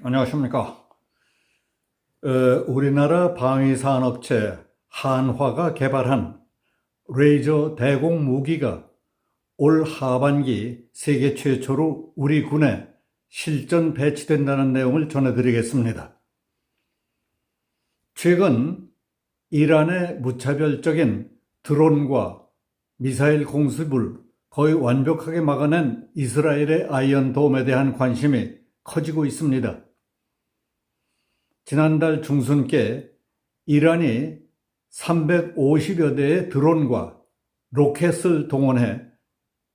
안녕하십니까. 우리나라 방위산업체 한화가 개발한 레이저 대공 무기가 올 하반기 세계 최초로 우리 군에 실전 배치된다는 내용을 전해드리겠습니다. 최근 이란의 무차별적인 드론과 미사일 공습을 거의 완벽하게 막아낸 이스라엘의 아이언돔에 대한 관심이 커지고 있습니다. 지난달 중순께 이란이 350여 대의 드론과 로켓을 동원해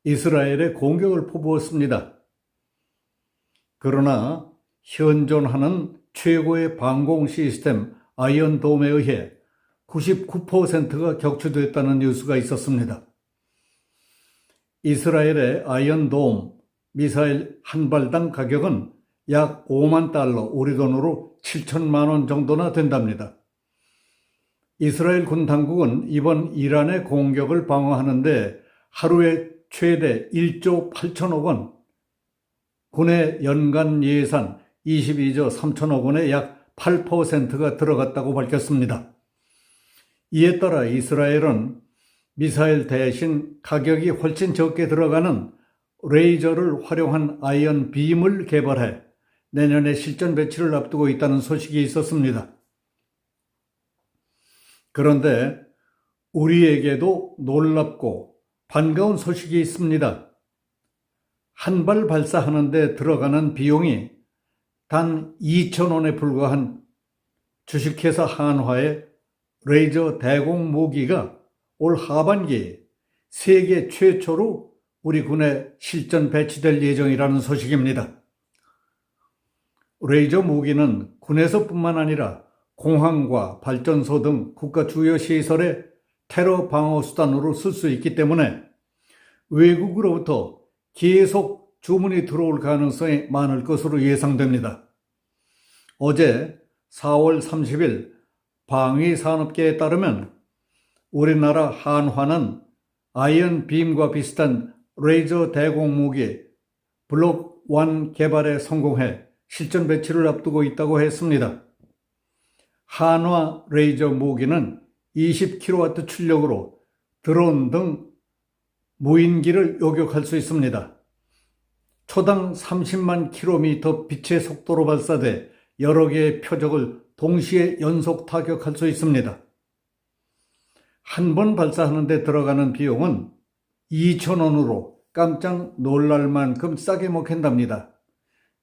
이스라엘에 공격을 포부었습니다. 그러나 현존하는 최고의 방공 시스템 아이언돔에 의해 99%가 격추됐다는 뉴스가 있었습니다. 이스라엘의 아이언돔 미사일 한 발당 가격은 약 5만 달러, 우리 돈으로 7천만 원 정도나 된답니다. 이스라엘 군 당국은 이번 이란의 공격을 방어하는데 하루에 최대 1조 8천억 원, 군의 연간 예산 22조 3천억 원의 약 8%가 들어갔다고 밝혔습니다. 이에 따라 이스라엘은 미사일 대신 가격이 훨씬 적게 들어가는 레이저를 활용한 아이언 빔을 개발해 내년에 실전 배치를 앞두고 있다는 소식이 있었습니다. 그런데 우리에게도 놀랍고 반가운 소식이 있습니다. 한 발 발사하는 데 들어가는 비용이 단 2,000원에 불과한 주식회사 한화의 레이저 대공 무기가 올 하반기 세계 최초로 우리 군에 실전 배치될 예정이라는 소식입니다. 레이저 무기는 군에서뿐만 아니라 공항과 발전소 등 국가 주요 시설의 테러 방어 수단으로 쓸 수 있기 때문에 외국으로부터 계속 주문이 들어올 가능성이 많을 것으로 예상됩니다. 어제 4월 30일 방위산업계에 따르면 우리나라 한화는 아이언 빔과 비슷한 레이저 대공 무기 블록 1 개발에 성공해 실전 배치를 앞두고 있다고 했습니다. 한화 레이저 무기는 20kW 출력으로 드론 등 무인기를 요격할 수 있습니다. 초당 30만 킬로미터 빛의 속도로 발사돼 여러 개의 표적을 동시에 연속 타격할 수 있습니다. 한 번 발사하는 데 들어가는 비용은 2,000원으로 깜짝 놀랄 만큼 싸게 먹힌답니다.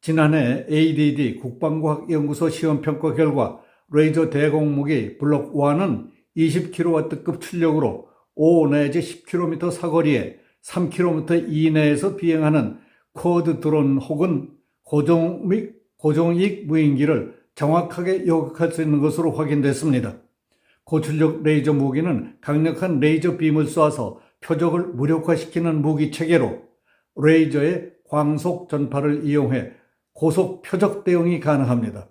지난해 ADD 국방과학연구소 시험평가 결과 레이저 대공무기 블록 1은 20kW급 출력으로 5 내지 10km 사거리에 3km 이내에서 비행하는 쿼드 드론 혹은 고정익 무인기를 정확하게 요격할 수 있는 것으로 확인됐습니다. 고출력 레이저 무기는 강력한 레이저 빔을 쏴서 표적을 무력화시키는 무기 체계로 레이저의 광속 전파를 이용해 고속 표적 대응이 가능합니다.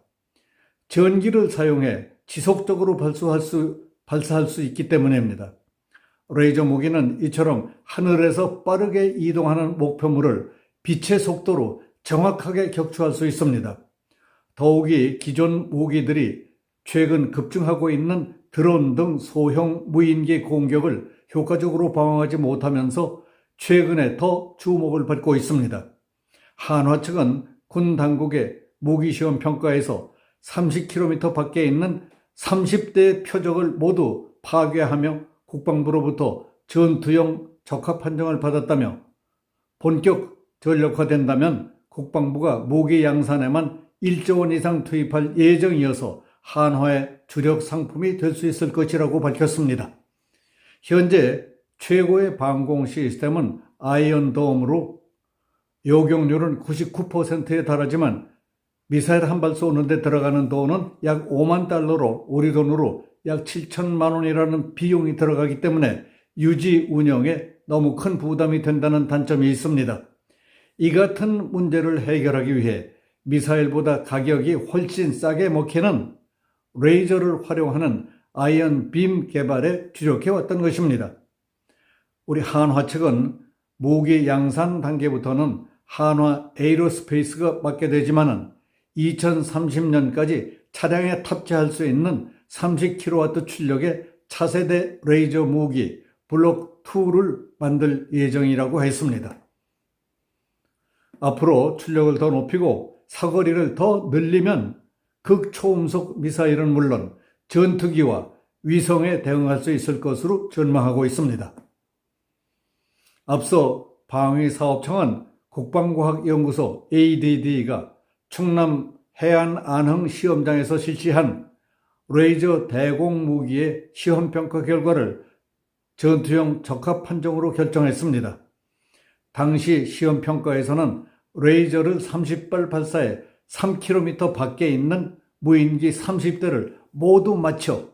전기를 사용해 지속적으로 발사할 수 있기 때문입니다. 레이저 무기는 이처럼 하늘에서 빠르게 이동하는 목표물을 빛의 속도로 정확하게 격추할 수 있습니다. 더욱이 기존 무기들이 최근 급증하고 있는 드론 등 소형 무인기 공격을 효과적으로 방어하지 못하면서 최근에 더 주목을 받고 있습니다. 한화 측은 군 당국의 무기시험 평가에서 30km 밖에 있는 30대의 표적을 모두 파괴하며 국방부로부터 전투용 적합 판정을 받았다며 본격 전력화된다면 국방부가 무기 양산에만 1조 원 이상 투입할 예정이어서 한화의 주력 상품이 될 수 있을 것이라고 밝혔습니다. 현재 최고의 방공 시스템은 아이언돔으로 요격률은 99%에 달하지만 미사일 한 발 쏘는 데 들어가는 돈은 약 5만 달러로 우리 돈으로 약 7천만 원이라는 비용이 들어가기 때문에 유지 운영에 너무 큰 부담이 된다는 단점이 있습니다. 이 같은 문제를 해결하기 위해 미사일보다 가격이 훨씬 싸게 먹히는 레이저를 활용하는 아이언 빔 개발에 주력해왔던 것입니다. 우리 한화 측은 무기 양산 단계부터는 한화 에이로스페이스가 맡게 되지만은 2030년까지 차량에 탑재할 수 있는 30kW 출력의 차세대 레이저 무기 블록 2를 만들 예정이라고 했습니다. 앞으로 출력을 더 높이고 사거리를 더 늘리면 극초음속 미사일은 물론 전투기와 위성에 대응할 수 있을 것으로 전망하고 있습니다. 앞서 방위사업청은 국방과학연구소 ADD가 충남 해안안흥 시험장에서 실시한 레이저 대공 무기의 시험평가 결과를 전투용 적합 판정으로 결정했습니다. 당시 시험평가에서는 레이저를 30발 발사해 3km 밖에 있는 무인기 30대를 모두 맞춰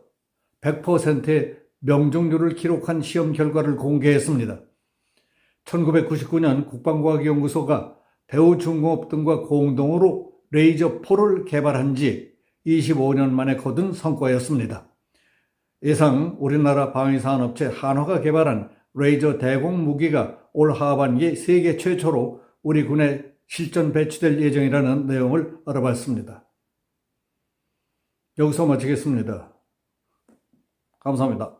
100%의 명중률을 기록한 시험 결과를 공개했습니다. 1999년 국방과학연구소가 대우중공업 등과 공동으로 레이저4를 개발한 지 25년 만에 거둔 성과였습니다. 예상 우리나라 방위산업체 한화가 개발한 레이저 대공 무기가 올 하반기 세계 최초로 우리 군에 실전 배치될 예정이라는 내용을 알아봤습니다. 여기서 마치겠습니다. 감사합니다.